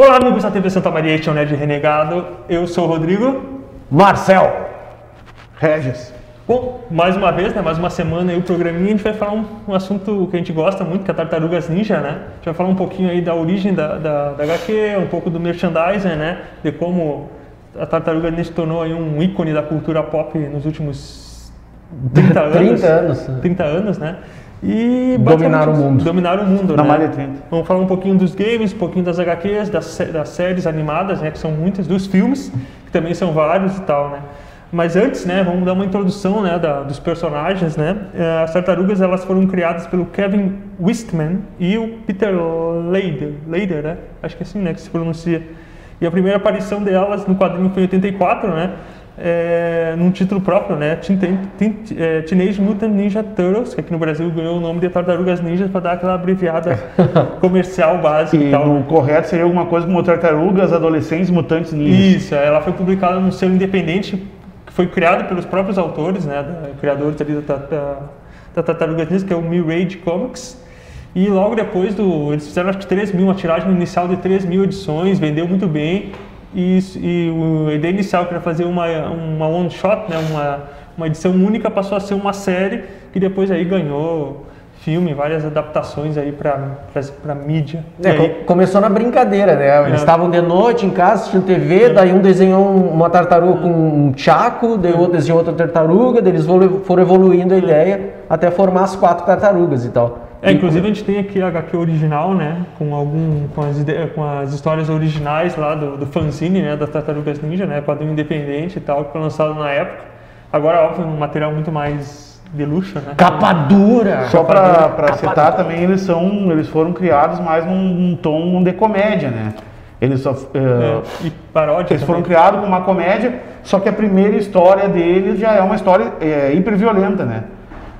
Olá, amigos da TV Santa Maria, este é o Nerd Renegado. Eu sou o Rodrigo. Marcel. Regis. Bom, mais uma vez, né, mais uma semana aí o programinha, a gente vai falar um assunto que a gente gosta muito, que é a Tartarugas Ninja, né? A gente vai falar um pouquinho aí da origem da HQ, um pouco do merchandising, né? De como a Tartaruga Ninja se tornou aí um ícone da cultura pop nos últimos 30 anos. 30 anos, né? E dominaram o mundo. Dominaram o mundo, Na né? malha 30. Vamos falar um pouquinho dos games, um pouquinho das HQs, das séries animadas, né? Que são muitas, dos filmes, que também são vários e tal, né? Mas antes, né, vamos dar uma introdução, né, dos personagens, né? As tartarugas, elas foram criadas pelo Kevin Wistman e o Peter Lader, né? Acho que é assim, né, que se pronuncia. E a primeira aparição delas no quadrinho foi em 84, né? Num título próprio, né? Teenage Mutant Ninja Turtles, que aqui no Brasil ganhou o nome de Tartarugas Ninjas para dar aquela abreviada comercial básica e tal. O correto seria alguma coisa como Tartarugas Adolescentes Mutantes Ninjas. Isso, ela foi publicada num selo independente que foi criado pelos próprios autores, né? Criadores ali da Tartarugas Ninjas, que é o Mirage Comics. E logo depois eles fizeram acho que 3 mil, uma tiragem inicial de 3 mil edições, vendeu muito bem. E a ideia inicial, que era fazer uma one shot, né, uma edição única, passou a ser uma série que depois aí ganhou filme, várias adaptações aí para mídia. Começou na brincadeira, né? Eles estavam de noite em casa assistindo TV, daí um desenhou uma tartaruga com um tchaco, daí o outro desenhou outra tartaruga, daí eles foram evoluindo a ideia até formar as 4 tartarugas e tal. Inclusive a gente tem aqui a HQ original, né, com as histórias originais lá do fanzine, né, das Tartarugas Ninja, né, quadrinho independente e tal, que foi lançado na época. Agora, óbvio, um material muito mais de luxo, né? Capa dura! Só para citar também, eles foram criados mais num tom de comédia, né? Eles e paródia. Eles foram criados com uma comédia, só que a primeira história deles já é uma história hiperviolenta, né?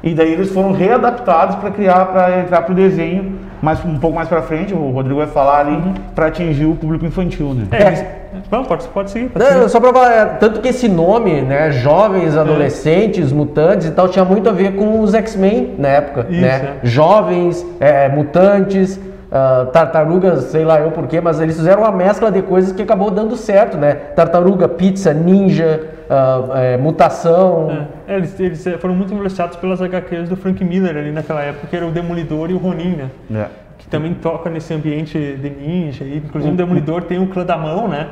E daí eles foram readaptados para entrar pro desenho, mas um pouco mais para frente, o Rodrigo vai falar ali, para atingir o público infantil, né? Pode seguir. Só para falar, tanto que esse nome, né, jovens, adolescentes, mutantes e tal, tinha muito a ver com os X-Men na época, né? Jovens, mutantes, tartarugas, sei lá eu porquê, mas eles fizeram uma mescla de coisas que acabou dando certo, né? Tartaruga, pizza, ninja, mutação. Eles foram muito influenciados pelas HQs do Frank Miller ali naquela época, que era o Demolidor e o Ronin, né? Que também toca nesse ambiente de ninja. E, inclusive o Demolidor tem o Clã da Mão, né?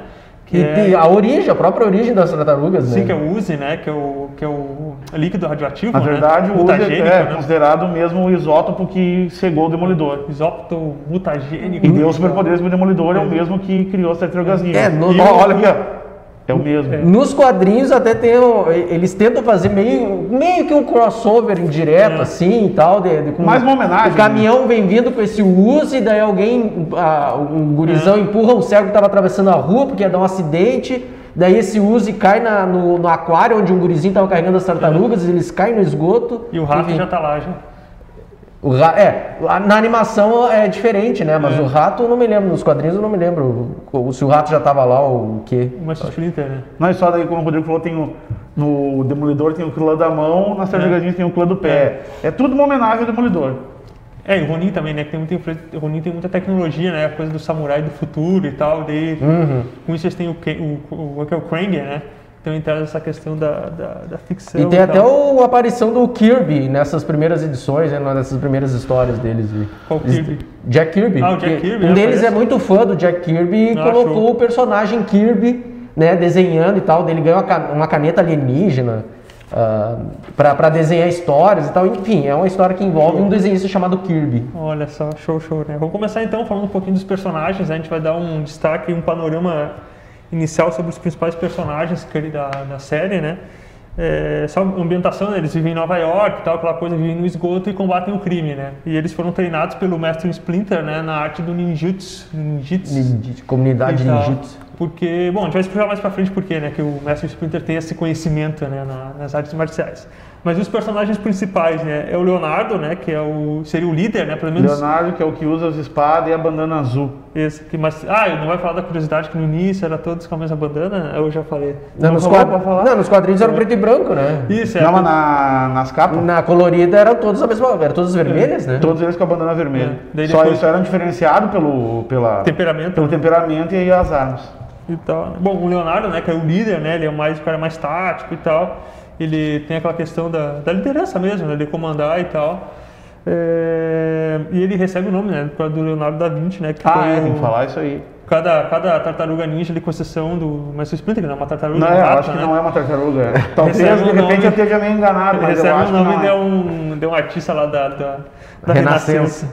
A própria origem das tartarugas, sim, né? que é o Uzi, né? Que é o líquido radioativo, na verdade, né? O Uzi é considerado mesmo o isótopo que cegou o Demolidor. Isótopo mutagênico. E deu superpoderes pro Demolidor, é o mesmo que criou as Tartarugas Ninja. Olha aqui, ó. É o mesmo. Nos quadrinhos até eles tentam fazer meio que um crossover indireto, assim e tal. Mais uma homenagem. O caminhão vem vindo com esse Uzi, daí um gurizão empurra um cego que estava atravessando a rua porque ia dar um acidente. Daí esse Uzi cai no aquário onde um gurizinho estava carregando as tartarugas, eles caem no esgoto. E o rato já tá lá, já. Na animação é diferente, né? Mas o rato eu não me lembro, nos quadrinhos eu não me lembro se o rato já estava lá ou o quê. O Master Splinter, né? Não é só daí, como o Rodrigo falou, no Demolidor tem o clã da mão, nas Tartarugas tem o clã do pé. É tudo uma homenagem ao Demolidor. E o Ronin também, né? Que tem muita influência. O Ronin tem muita tecnologia, né? A coisa do samurai do futuro e tal. Daí, com isso eles têm o Krang, né? Então traz essa questão da ficção. E tem até a aparição do Kirby nessas primeiras edições, né, nessas primeiras histórias deles. Qual Kirby? Jack Kirby. O Jack Kirby. Um deles é muito fã do Jack Kirby e colocou o personagem Kirby, né, desenhando e tal. Ele ganhou uma caneta alienígena para desenhar histórias e tal. Enfim, é uma história que envolve um desenhista chamado Kirby. Olha só, show, né? Vamos começar então falando um pouquinho dos personagens, né? A gente vai dar um destaque, um panorama inicial sobre os principais personagens da série, né? Essa ambientação, né? Eles vivem em Nova York e tal, aquela coisa, vivem no esgoto e combatem o crime, né? E eles foram treinados pelo mestre Splinter, né? Na arte do ninjutsu. Comunidade ninjutsu. Porque, bom, a gente vai explicar mais pra frente por quê, né? Que o mestre Splinter tem esse conhecimento, né? Nas artes marciais. Mas os personagens principais, né? É o Leonardo, né? Que seria o líder, né? Pelo menos. Leonardo, que é o que usa as espadas e a bandana azul. Esse, não vai falar da curiosidade que no início era todos com a mesma bandana? Eu já falei. Nos quadrinhos era preto e branco, né? Isso, Não, mas nas capas? Na colorida eram todas a mesma, eram todas vermelhas, né? Todos eles com a bandana vermelha. Só isso era diferenciado pelo temperamento e as armas. E tal. Bom, o Leonardo, né? Que é o líder, né? Ele é o cara mais tático e tal. Ele tem aquela questão da liderança mesmo, né? De comandar e tal. E ele recebe o nome, né? Do Leonardo da Vinci, né? Que tem que falar isso aí. Cada tartaruga ninja, com exceção do Mestre Splinter, que não é uma tartaruga. Não, eu acho que não é uma tartaruga. Talvez, de repente, eu esteja meio enganado, mas eu acho que não é. De um artista lá da Renascença.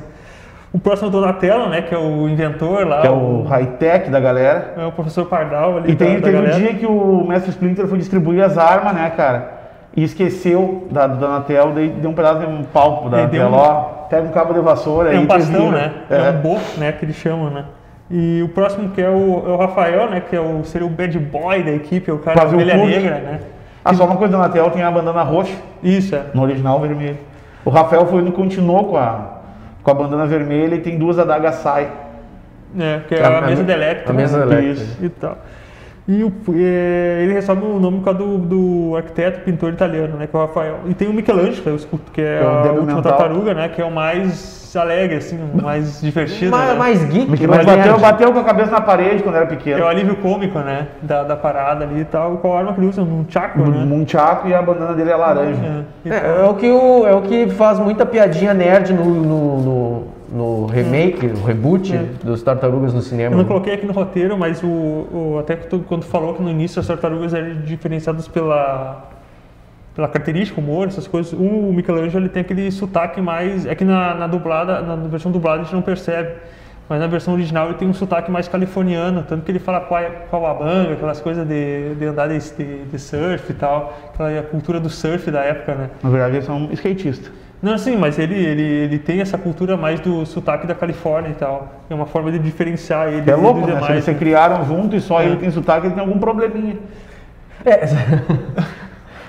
O próximo é o Donatello, né? Que é o inventor lá. Que é o high-tech da galera. É o professor Pardal ali. E teve um dia que o Mestre Splinter foi distribuir as armas, né, cara? E esqueceu do Donatello, daí deu um pedaço de um palco pro Donatello, pega um cabo de vassoura e um bastão, né? É um bo, né, que eles chamam, né? E o próximo que é o Rafael, né, que seria o bad boy da equipe, o cara da ovelha negra, né? Só uma coisa, do Donatello tem a bandana roxa. Isso, no original vermelho. O Rafael continuou com a bandana vermelha e tem 2 adagas Sai. Que é a mesa de Electra. A mesa de Electra. E tal. E ele recebe o nome por causa do arquiteto, pintor italiano, né, que é o Rafael. E tem o Michelangelo, que é a última tartaruga, né, que é o mais alegre, assim, o mais divertido. Mais geek. Bateu com a cabeça na parede quando era pequeno. É o alívio cômico, né, da parada ali e tal. Qual arma que ele usa? Um chaco, né? Um chaco, e a bandana dele é laranja. É o que faz muita piadinha nerd no remake, o reboot dos Tartarugas no cinema. Eu não coloquei aqui no roteiro, mas até quando falou que no início as tartarugas eram diferenciadas pela característica, humor, essas coisas, o Michelangelo ele tem aquele sotaque mais... É que na versão dublada a gente não percebe, mas na versão original ele tem um sotaque mais californiano, tanto que ele fala Kawabanga, aquelas coisas de andar de surf e tal, aquela cultura do surf da época, né? Na verdade eles são skatistas. Não, sim, mas ele tem essa cultura mais do sotaque da Califórnia e tal. É uma forma de diferenciar ele. É louco, né? Se eles se criaram junto e só ele tem sotaque, ele tem algum probleminha.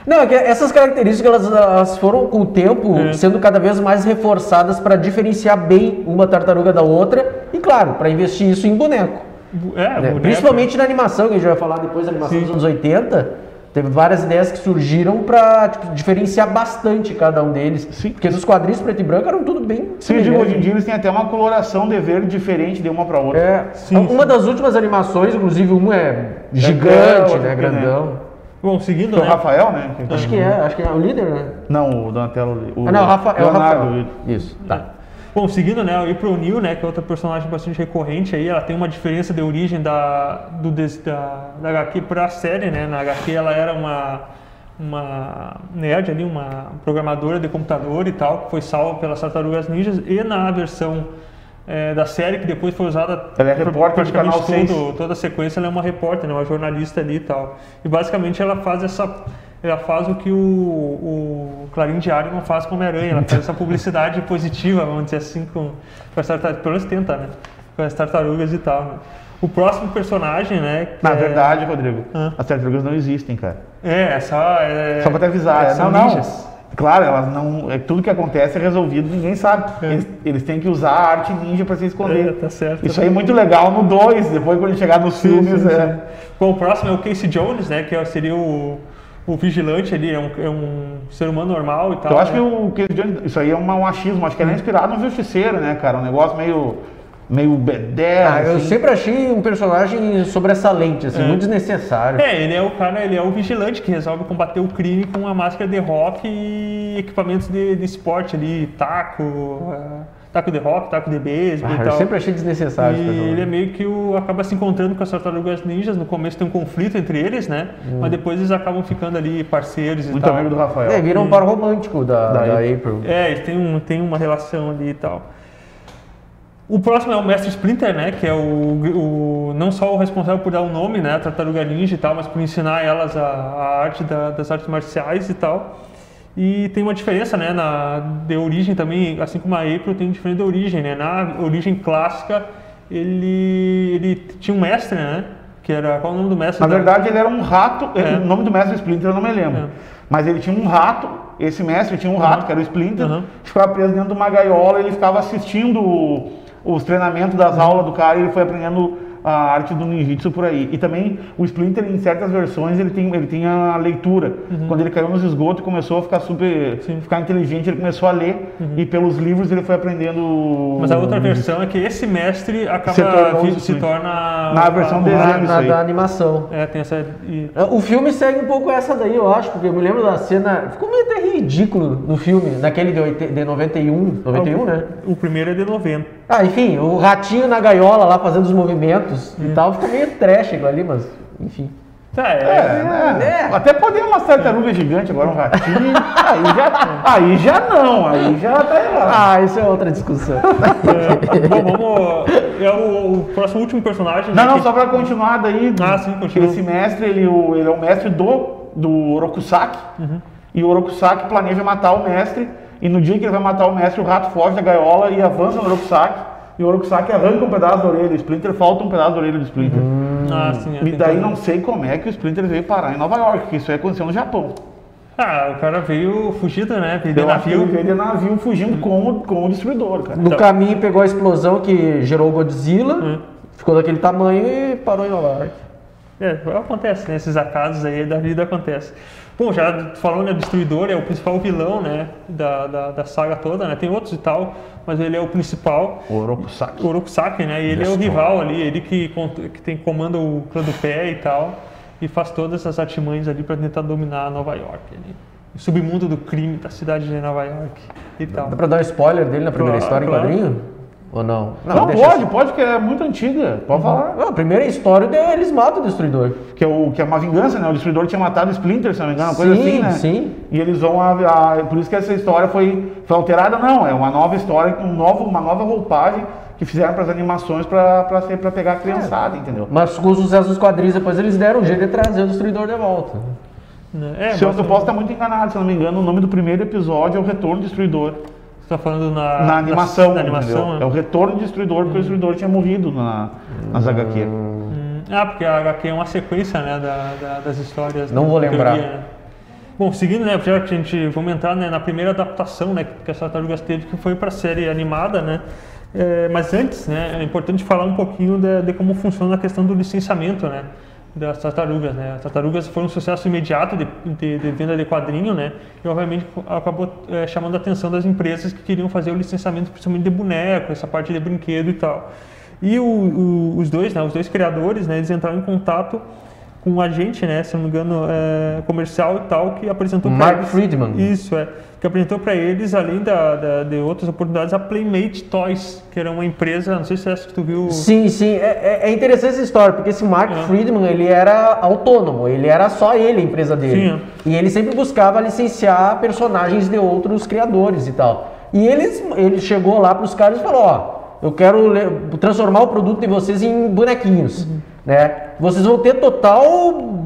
Não, é que essas características elas foram com o tempo sendo cada vez mais reforçadas para diferenciar bem uma tartaruga da outra e, claro, para investir isso em boneco. Boneco. Principalmente na animação, que a gente vai falar depois da animação dos anos 80. Teve várias ideias que surgiram para diferenciar bastante cada um deles. Sim. Porque nos quadrinhos preto e branco eram tudo bem semelhante. Hoje em dia eles têm até uma coloração de verde diferente de uma para outra. Uma das últimas animações, inclusive um gigante, né, grandão. Bom, seguindo, né? O Rafael, né? Acho que é o líder, né? Não, o Donatello. O Rafael. Isso, tá. Bom, seguindo, né, o April O'Neil, né, que é outra personagem bastante recorrente aí, ela tem uma diferença de origem da HQ para a série, né? Na HQ ela era uma nerd ali, uma programadora de computador e tal, que foi salva pelas Tartarugas Ninjas, e na versão da série, que depois foi usada ela é repórter do canal 6. Toda a sequência, ela é uma repórter, né, uma jornalista ali e tal. E basicamente ela faz o que o Clarim Diário não faz com o Homem-Aranha, ela faz essa publicidade positiva, vamos dizer assim, com as tartarugas, pelo menos tenta, né? Com as tartarugas e tal, né? O próximo personagem, né? Na verdade, Rodrigo, as tartarugas não existem, cara. Só pra te avisar. São ninjas. Claro, elas não. Tudo que acontece é resolvido, ninguém sabe. Eles têm que usar a arte ninja pra se esconder. Tá certo. Isso aí é muito legal no 2, depois quando chegar nos filmes. Sim. Bom, o próximo é o Casey Jones, né? Que seria o vigilante ali, é um ser humano normal e tal. Eu acho que o Casey Jones, isso aí é um achismo, acho que ele é inspirado no Justiceiro, né, cara? Um negócio meio B10. Eu sempre achei um personagem sobressalente, assim, muito desnecessário. Ele é o vigilante que resolve combater o crime com uma máscara de rock e equipamentos de esporte ali, taco de rock, taco de beisebol e tal. Eu sempre achei desnecessário. E ele é meio que acaba se encontrando com as tartarugas ninjas. No começo tem um conflito entre eles, né? Mas depois eles acabam ficando ali parceiros e tal. Muito amigo do Rafael. Viram um par romântico da April. Eles têm uma relação ali e tal. O próximo é o Mestre Splinter, né? Que é não só o responsável por dar o nome, né? A tartaruga ninja e tal, mas por ensinar elas a arte das artes marciais e tal. E tem uma diferença, né, de origem também, assim como a April tem diferença de origem, né? Na origem clássica, ele tinha um mestre, né? Que era, qual é o nome do mestre? Na verdade, ele era um rato, o nome do mestre Splinter eu não me lembro. Mas ele tinha um rato, esse mestre tinha um rato, que era o Splinter, que ficava preso dentro de uma gaiola, ele ficava assistindo os treinamentos das aulas do cara e ele foi aprendendo a arte do ninjitsu por aí. E também o Splinter, em certas versões, ele tem a leitura. Quando ele caiu nos esgotos e começou a ficar ficar inteligente, ele começou a ler e pelos livros ele foi aprendendo. Mas a outra versão é que esse mestre acaba se torna na versão desenho, da animação. Tem essa. O filme segue um pouco essa daí, eu acho, porque eu me lembro da cena. Ficou meio até ridículo no filme, naquele de 91. 91, né? O primeiro é de 90. Enfim, o ratinho na gaiola lá fazendo os movimentos e tal, ficou meio trash aquilo ali, mas enfim. Até poder uma tartaruga gigante, agora um ratinho, aí já tá errado. Isso é outra discussão. Bom, vamos. O próximo último personagem. Não, só pra continuar daí. Sim, continua. Esse mestre, ele é o mestre do Orokusaki, e o Orokusaki planeja matar o mestre. E no dia que ele vai matar o mestre, o rato foge da gaiola e avança no Orokusaki. E o Orokusaki arranca um pedaço da orelha. O Splinter falta um pedaço da orelha do Splinter. Sim. E daí não sei como é que o Splinter veio parar em Nova York, que isso aí aconteceu no Japão. O cara veio fugido, né? Veio de Ele navio. veio de navio fugindo com o destruidor, cara. No caminho pegou a explosão que gerou o Godzilla, ficou daquele tamanho e parou em Nova York. Acontece, né? Esses acasos aí da vida acontecem. Bom, já falou, né? O Destruidor é o principal vilão, né? Da saga toda, né? Tem outros e tal, mas ele é o principal. O Orokusaki. O Orokusaki, né? E ele é o rival ali, ele que comanda o clã do pé e tal, e faz todas essas artimanhas ali para tentar dominar Nova York. Ali. O submundo do crime da cidade de Nova York e tal. Dá pra dar um spoiler dele na primeira história em quadrinho? Ou não? Não, pode, que é muito antiga. Pode falar. A primeira história eles matam o Destruidor. Que é uma vingança, né? O Destruidor tinha matado o Splinter, se não me engano, uma coisa assim, né? Sim. E eles vão. Por isso que essa história foi alterada, não. É uma nova história, uma nova roupagem que fizeram para as animações para pegar a criançada, entendeu? Mas com o sucesso dos quadrinhos, depois eles deram um jeito de trazer o Destruidor de volta. Se eu posso estar muito enganado, se não me engano, o nome do primeiro episódio é o Retorno do Destruidor. Você está falando na animação, na animação, né? É o Retorno do Destruidor, porque o Destruidor tinha morrido nas HQ. Porque a HQ é uma sequência, né, das histórias. Não vou lembrar. Teoria, né? Bom, seguindo, né, já que a gente vamos entrar, né, na primeira adaptação, né, que as Tartarugas teve, que foi para a série animada, né? Mas antes, né, é importante falar um pouquinho de como funciona a questão do licenciamento, né, das tartarugas, né? As tartarugas foram um sucesso imediato de venda de quadrinho, né? E obviamente acabou chamando a atenção das empresas que queriam fazer o licenciamento, principalmente de boneco, essa parte de brinquedo e tal. E os dois criadores, né? Eles entraram em contato com um agente, né? Se não me engano, comercial e tal, que apresentou para eles. Mark Friedman. Isso, que apresentou para eles, além de outras oportunidades, a Playmate Toys, que era uma empresa, não sei se é essa que tu viu. Sim. É interessante essa história, porque esse Mark Friedman, ele era autônomo, ele era só ele, a empresa dele. Sim. E ele sempre buscava licenciar personagens de outros criadores e tal. E ele chegou lá para os caras e falou, eu quero transformar o produto de vocês em bonequinhos, né? Vocês vão ter total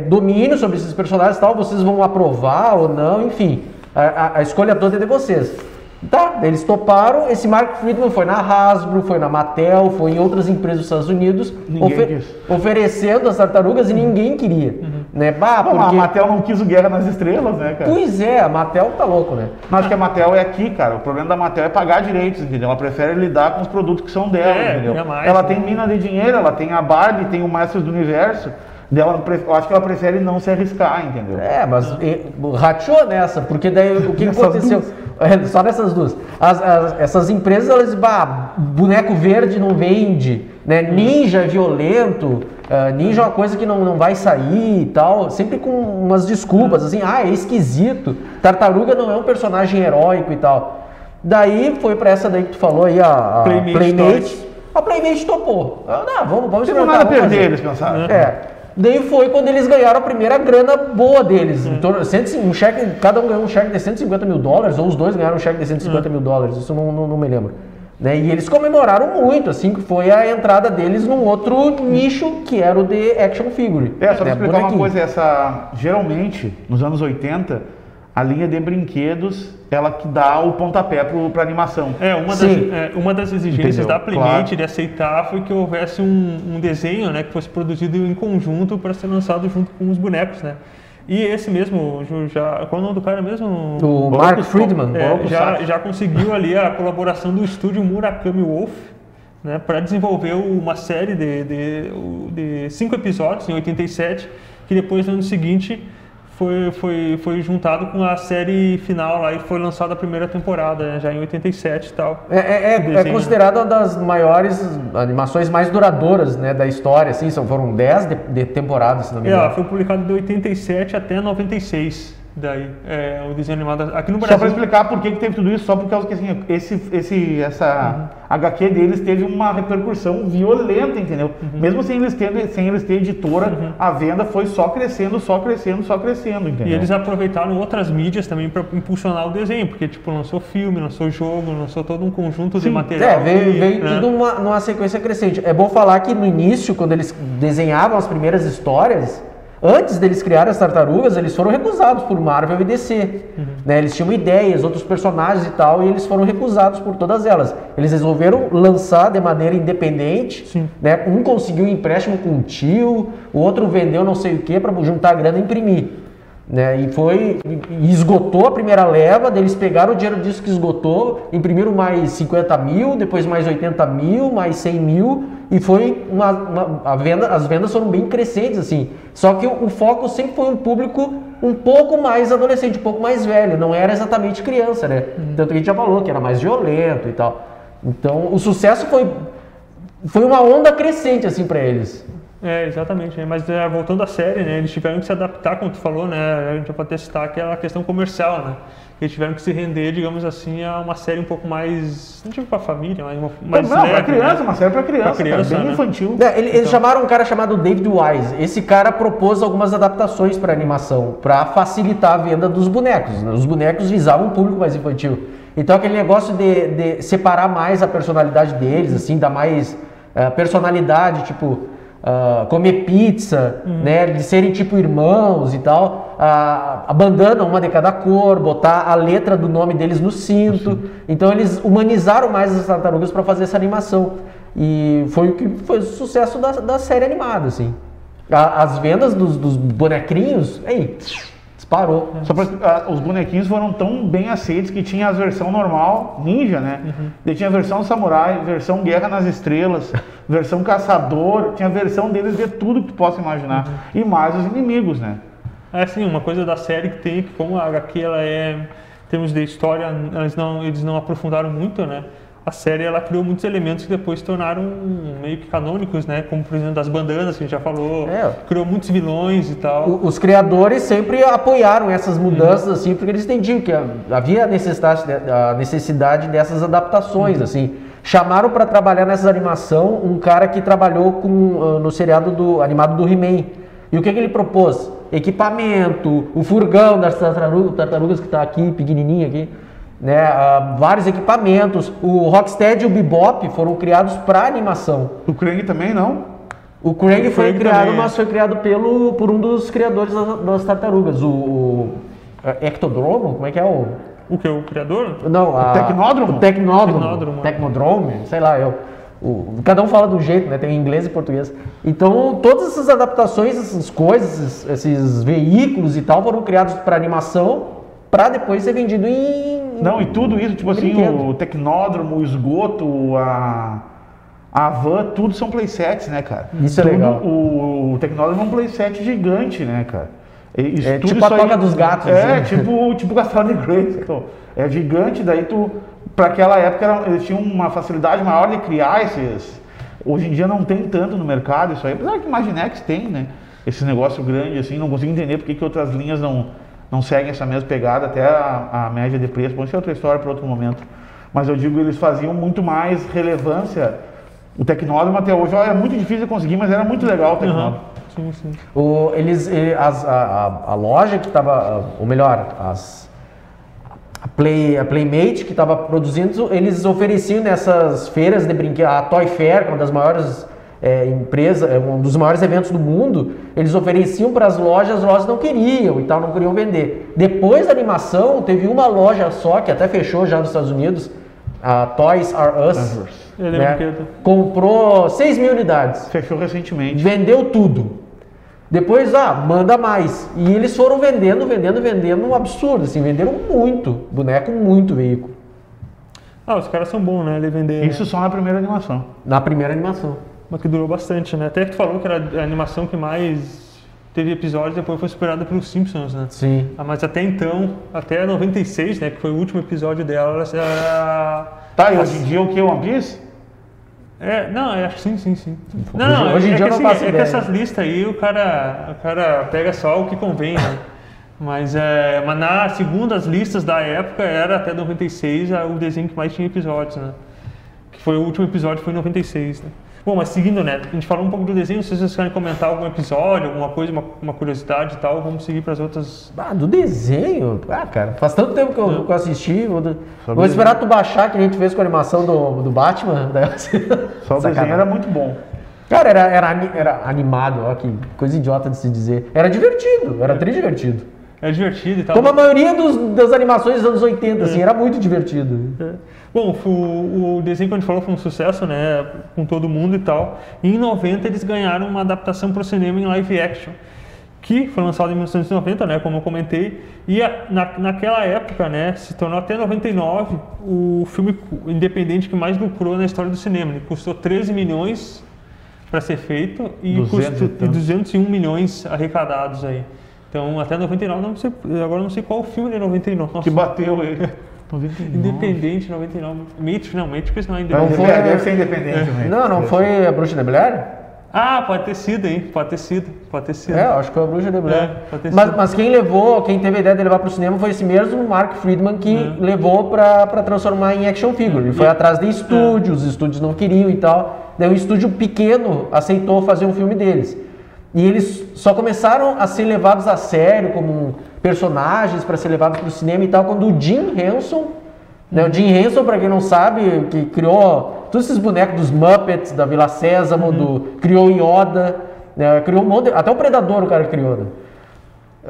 domínio sobre esses personagens e tal, vocês vão aprovar ou não, enfim, a escolha toda é de vocês. Tá, eles toparam, esse Mark Friedman foi na Hasbro, foi na Mattel, foi em outras empresas dos Estados Unidos, oferecendo as tartarugas e ninguém queria. Né? Porque... A Mattel não quis o Guerra nas Estrelas, né, cara? Pois é, a Mattel tá louco, né? Mas que a Mattel é aqui, cara, o problema da Mattel é pagar direitos, entendeu? Ela prefere lidar com os produtos que são dela, entendeu? Ela tem mina de dinheiro, ela tem a Barbie, tem o Masters do Universo. Eu acho que ela prefere não se arriscar, entendeu? Mas rachou nessa, porque daí o que aconteceu? Só nessas duas. Essas empresas, elas boneco verde não vende, né? Ninja é violento, ninja é uma coisa que não vai sair e tal, sempre com umas desculpas, assim, é esquisito, tartaruga não é um personagem heróico e tal. Daí foi pra essa daí que tu falou aí, a Playmate. A Playmate topou. Vamos experimentar. Não nada a perder, eles pensaram. Daí foi quando eles ganharam a primeira grana boa deles. Cada um ganhou um cheque de $150 mil, ou os dois ganharam um cheque de $150 mil, isso não me lembro. Né? E eles comemoraram muito, assim, que foi a entrada deles num outro nicho, que era o de action figure. Só pra explicar uma coisa, geralmente, nos anos 80, a linha de brinquedos, ela que dá o pontapé para animação. Uma das exigências da Playmate de aceitar foi que houvesse um desenho, né, que fosse produzido em conjunto para ser lançado junto com os bonecos, né? E esse mesmo, qual é o nome do cara mesmo? O Mark Friedman. Já conseguiu ali a colaboração do estúdio Murakami Wolf, né, para desenvolver uma série de 5 episódios, em 87, que depois, no ano seguinte, foi juntado com a série final lá e foi lançada a primeira temporada, né, já em 87 e tal. É considerada uma das maiores animações mais duradouras, né, da história, assim, foram 10 de temporadas, se não me engano. Ela foi publicada de 87 até 96. Daí, o desenho animado aqui no Brasil. Só para explicar por que teve tudo isso, só por causa que assim, essa HQ deles teve uma repercussão violenta, entendeu? Mesmo sem eles ter editora, a venda foi só crescendo, entendeu? E eles aproveitaram outras mídias também para impulsionar o desenho, porque tipo, lançou filme, lançou jogo, lançou todo um conjunto de material. Veio tudo numa sequência crescente. É bom falar que no início, quando eles desenhavam as primeiras histórias, antes deles criarem as tartarugas, eles foram recusados por Marvel e DC. Né? Eles tinham ideias, outros personagens e tal, e eles foram recusados por todas elas. Eles resolveram lançar de maneira independente. Né? Um conseguiu um empréstimo com um tio, o outro vendeu não sei o que para juntar a grana e imprimir. Né? E esgotou a primeira leva, eles pegaram o dinheiro disso que esgotou, imprimiram mais 50 mil, depois mais 80 mil, mais 100 mil, e foi as vendas foram bem crescentes, assim. Só que o foco sempre foi um público um pouco mais adolescente, um pouco mais velho, não era exatamente criança, né? Tanto que a gente já falou que era mais violento e tal. Então o sucesso foi uma onda crescente, assim, para eles. Exatamente, mas voltando à série, né, eles tiveram que se adaptar, como tu falou, né, a gente pode citar aquela questão comercial, né, eles tiveram que se render, digamos assim, a uma série um pouco mais, não digo para família, mas não, leve, para criança, né? Uma série para criança, bem né? infantil. Eles chamaram um cara chamado David Wise. Esse cara propôs algumas adaptações para animação, para facilitar a venda dos bonecos, né? Os bonecos visavam um público mais infantil. Então aquele negócio de separar mais a personalidade deles, assim, dar mais personalidade, tipo comer pizza, né, de serem tipo irmãos e tal, a bandana, uma de cada cor, botar a letra do nome deles no cinto. Então eles humanizaram mais as tartarugas para fazer essa animação. E foi o que foi o sucesso da série animada, assim. As vendas dos bonequinhos, disparou. Só pra, os bonequinhos foram tão bem aceitos que tinha a versão normal, ninja, né? Daí tinha a versão samurai, versão guerra nas estrelas, versão caçador, tinha a versão deles de tudo que tu possa imaginar. E mais os inimigos, né? Assim, uma coisa da série que tem, que como a HQ ela em termos de história, eles não aprofundaram muito, né? A série ela criou muitos elementos que depois se tornaram meio que canônicos, né? Como por exemplo das bandanas que a gente já falou, criou muitos vilões e tal. Os criadores sempre apoiaram essas mudanças, assim, porque eles entendiam que havia a necessidade dessas adaptações, assim. Chamaram para trabalhar nessa animação um cara que trabalhou no seriado animado do He-Man. E o que ele propôs? Equipamento, o furgão das tartarugas que está aqui, pequenininho aqui. Né, vários equipamentos. O Rocksteady e o Bebop foram criados para animação. O Krang também não? O Krang foi criado, mas foi criado por um dos criadores das tartarugas, o Ectodromo, como é que é o... O que? O criador? Não, o Tecnódromo? O Tecnodrome, sei lá, cada um fala de um jeito, né? Tem inglês e português. Então, todas essas adaptações, essas coisas, esses veículos e tal, foram criados para animação, para depois ser vendido em... Não, e tudo isso, tipo assim, o Tecnódromo, o esgoto, a van, tudo são playsets, né, cara? Isso é legal. O Tecnódromo é um playset gigante, né, cara? Tipo a Toca dos Gatos. Tipo Castelo de Grayskull. É gigante, daí para aquela época eles tinham uma facilidade maior de criar esses... Hoje em dia não tem tanto no mercado isso aí, apesar que Imaginext tem, né? Esse negócio grande assim, não consigo entender porque que outras linhas não seguem essa mesma pegada, até a média de preço, pode ser outra história para outro momento. Mas eu digo, eles faziam muito mais relevância. O Tecnódromo até hoje é muito difícil de conseguir, mas era muito legal o Tecnódromo. Sim. A loja que estava, ou melhor, a Playmate que estava produzindo, eles ofereciam nessas feiras de brinquedos, a Toy Fair, que é uma das maiores empresas, um dos maiores eventos do mundo, eles ofereciam para as lojas não queriam e tal, não queriam vender. Depois da animação, teve uma loja só, que até fechou já nos Estados Unidos, a Toys R Us, né? Comprou 6 mil unidades. Fechou recentemente. Vendeu tudo. Depois, manda mais. E eles foram vendendo um absurdo, assim, venderam muito boneco, muito veículo. Os caras são bons, né? Ele vender. Isso só na primeira animação. Na primeira animação. Mas que durou bastante, né? Até que tu falou que era a animação que mais teve episódios, depois foi superada pelos Simpsons, né? Sim. Mas até então, até 96, né? Que foi o último episódio dela, era... Tá, e hoje em dia o que? One Piece? Sim. Não, hoje em dia eu não faço ideia. ideia. Que essas listas aí, o cara pega só o que convém, né? Mas nas segundas listas da época, era até 96 o desenho que mais tinha episódios, né? Que foi o último episódio, foi em 96, né? Bom, mas seguindo, né? A gente falou um pouco do desenho, se vocês querem comentar algum episódio, alguma coisa, uma curiosidade e tal, vamos seguir para as outras... Do desenho? Cara, faz tanto tempo que eu assisti, vou esperar tu baixar, que a gente fez com a animação do Batman. Só o desenho era muito bom. Cara, era animado, ó, que coisa idiota de se dizer. Era divertido, era tri-divertido. É divertido e tal. Como a maioria das animações dos anos 80, assim, era muito divertido. Bom, o desenho que a gente falou foi um sucesso, né, com todo mundo e tal. E em 90 eles ganharam uma adaptação para o cinema em live action, que foi lançado em 1990, né, como eu comentei. E naquela época, né, se tornou até 99 o filme independente que mais lucrou na história do cinema. Ele custou 13 milhões para ser feito e 201 milhões arrecadados aí. Então, até 99, agora não sei qual filme de 99. Nossa. Que bateu ele. Independente, 99. Matrix não é independente. Deve ser independente. Não foi a Bruxa de Blair? Pode ter sido, hein? Pode ter sido. Acho que foi a Bruxa de Blair. Mas quem teve a ideia de levar para o cinema foi esse mesmo Mark Friedman que levou para transformar em action figure. Ele foi atrás de estúdios, os estúdios não queriam e tal. Daí um estúdio pequeno aceitou fazer um filme deles. E eles só começaram a ser levados a sério como personagens para ser levados para o cinema e tal, quando o Jim Henson, né, o Jim Henson, para quem não sabe, que criou todos esses bonecos dos Muppets, da Vila Sésamo, criou Yoda, né, criou um monte, até o Predador o cara criou. Né?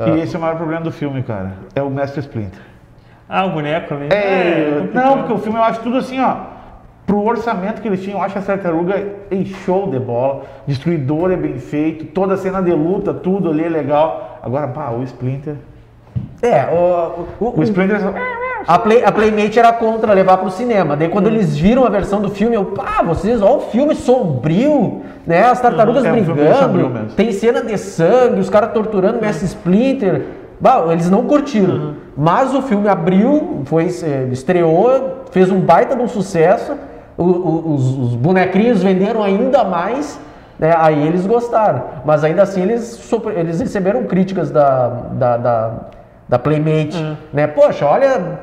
E esse é o maior problema do filme, cara, é o Mestre Splinter. O boneco ali. Não, porque o filme eu acho tudo assim, pro orçamento que eles tinham, eu acho que a Tartaruga é show de bola, Destruidor é bem feito, toda a cena de luta, tudo ali é legal. Agora, o Splinter... O Splinter... A Playmate era contra levar para o cinema. Daí quando eles viram a versão do filme, olha o filme sombrio, né? As tartarugas brigando, tem cena de sangue, os caras torturando o Mestre Splinter. Eles não curtiram. Mas o filme abriu, estreou, fez um baita de um sucesso. Os bonequinhos venderam ainda mais, né? Aí eles gostaram. Mas ainda assim eles receberam críticas da Playmate, né? Poxa, olha,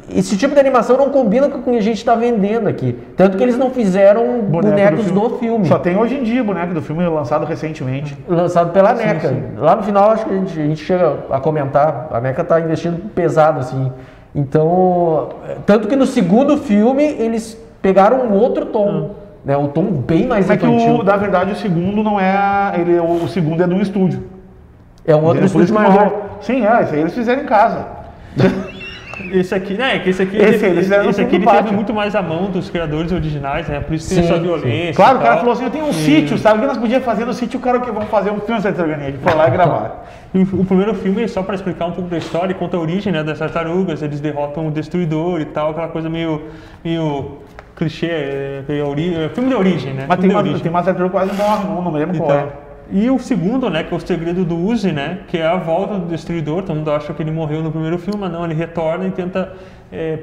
esse tipo de animação não combina com o que a gente está vendendo aqui. Tanto que eles não fizeram bonecos do filme. Só tem hoje em dia boneco do filme lançado recentemente. Lançado pela NECA. Sim. Lá no final acho que a gente chega a comentar, a NECA está investindo pesado, assim. Então, tanto que no segundo filme eles pegaram um outro tom. Né, um tom bem mais infantil. Que na verdade o segundo não é... o segundo é de um estúdio. É um outro estúdio maior. Sim, isso aí eles fizeram em casa. Esse aqui, né? Esse aqui ele teve muito mais a mão dos criadores originais, né? Por isso tem essa violência. Claro, o cara falou assim, eu tenho um sítio, sabe o que nós podíamos fazer no sítio? O cara que vamos fazer um filme de tartaruga ninja, foi lá e gravar. O primeiro filme, só para explicar um pouco da história, conta a origem, né, das tartarugas, eles derrotam o Destruidor e tal, aquela coisa meio clichê, filme de origem, né? Mas tem uma tartaruga quase morre, não me lembro qual é. E o segundo, né, que é o segredo do Uzi, né, que é a volta do Destruidor. Todo mundo acha que ele morreu no primeiro filme, mas não, ele retorna e tenta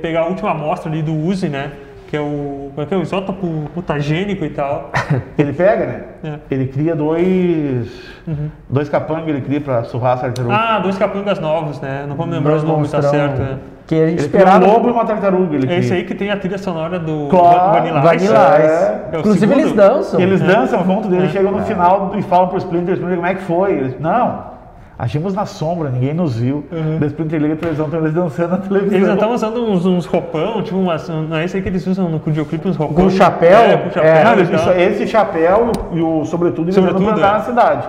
pegar a última amostra ali do Uzi, né, que é o isótopo mutagênico e tal. Ele pega, né? Ele cria dois capangas, ele cria pra surrar a tartaruga. 2 capangas novos, né? Não vamos lembrar os nomes, tá certo, né? Que a gente esperava. Um lobo e uma tartaruga. Esse aí que tem a trilha sonora do Vanilla Ice. Inclusive eles dançam. Eles dançam junto dele, chegam no final e falam pro Splinter como é que foi. Eles, não, agimos na sombra, ninguém nos viu. O Splinter liga a televisão, estão eles dançando na televisão. Eles estavam usando uns roupão, tipo não é esse aí que eles usam no videoclipe, uns roupão. Com chapéu? Esse chapéu e o sobretudo eles vão plantar na cidade.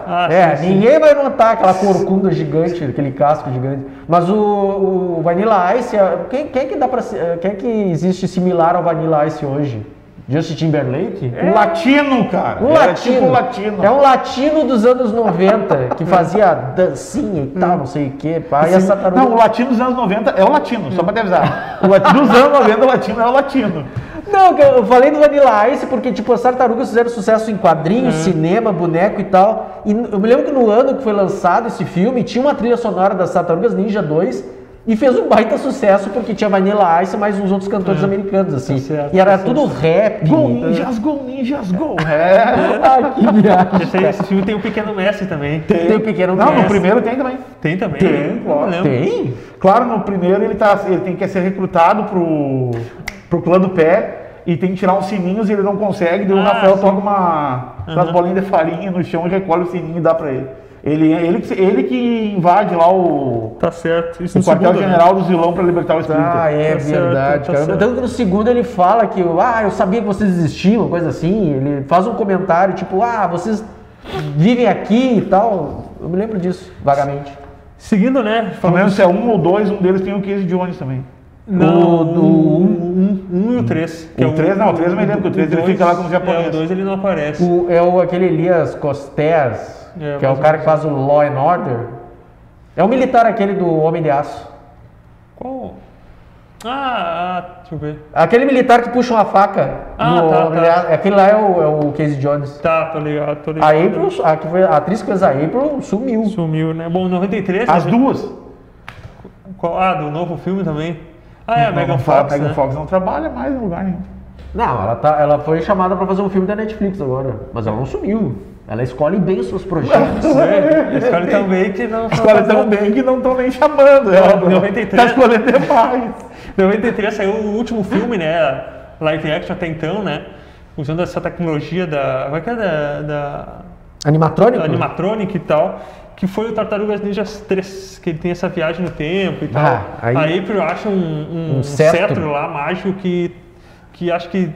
Ninguém vai notar aquela corcunda gigante, aquele casco gigante. Mas o Vanilla Ice, quem é que existe similar ao Vanilla Ice hoje? Justin Timberlake? Um latino, cara. Um Era latino. tipo um latino. É um latino dos anos 90 que fazia dancinha e tal, não sei o que. E essa tartaruga... Não, o latino dos anos 90 é o latino, só pra te avisar. O latino dos anos 90, o latino é o latino. Não, eu falei do Vanilla Ice porque, tipo, as tartarugas fizeram sucesso em quadrinhos, cinema, boneco e tal. E eu me lembro que no ano que foi lançado esse filme, tinha uma trilha sonora das Tartarugas Ninja 2 e fez um baita sucesso porque tinha Vanilla Ice e mais uns outros cantores americanos, assim. certo, e era tudo rap. Go Ninjas, Go Ninjas, Go! Ai, que viagem. Esse filme tem o Pequeno Messi também. Tem o Pequeno Não, no Mestre. primeiro tem também. Tem também? Tem, Não claro. lembro. Tem? Claro, no primeiro ele tem que ser recrutado pro clã do pé e tem que tirar uns sininhos e ele não consegue, daí o Rafael sim. toca umas bolinhas de farinha no chão e recolhe o sininho e dá pra ele. Ele que invade lá o Tá certo. Isso o no segundo, quartel-general do vilão pra libertar o Splinter. Ah, é Tá certo, verdade, tá cara. certo. Tanto que no segundo ele fala que, eu sabia que vocês existiam, uma coisa assim. Ele faz um comentário, tipo, vocês vivem aqui e tal. Eu me lembro disso, vagamente. Seguindo, né? Pelo menos se é um ou dois, um deles tem o Casey Jones também. Não, do um e o 3. O 3 não, o 3 eu me lembro que o 3 ele fica lá como japonês. O 2 ele não aparece. Aquele Elias Costers, É, que é o mais cara que faz o Law and Order. É o militar aquele do Homem de Aço. Qual? Deixa eu ver. Aquele militar que puxa uma faca. Tá. Homem de Aço. Aquele lá é o Casey Jones. Tá, tô ligado. A April, a atriz que fez a April, sumiu. Sumiu, né? Bom, 93... As duas. Qual? Do novo filme também? A Megan A Fox, Megan né? Fox não trabalha mais em lugar nenhum. Não, ela foi chamada pra fazer um filme da Netflix agora, mas ela não sumiu. Ela escolhe bem os seus projetos. Esse cara também que não... Escolhe tão bem que não estão nem chamando. Ela 93. tá escolhendo demais. 93 saiu o último filme, né? Live action até então, né? Usando essa tecnologia da... Como é que é? Da Animatrônico? animatronic e tal, que foi o Tartarugas Ninja 3, que ele tem essa viagem no tempo e tal. Aí- A April acha um cetro lá mágico que acho que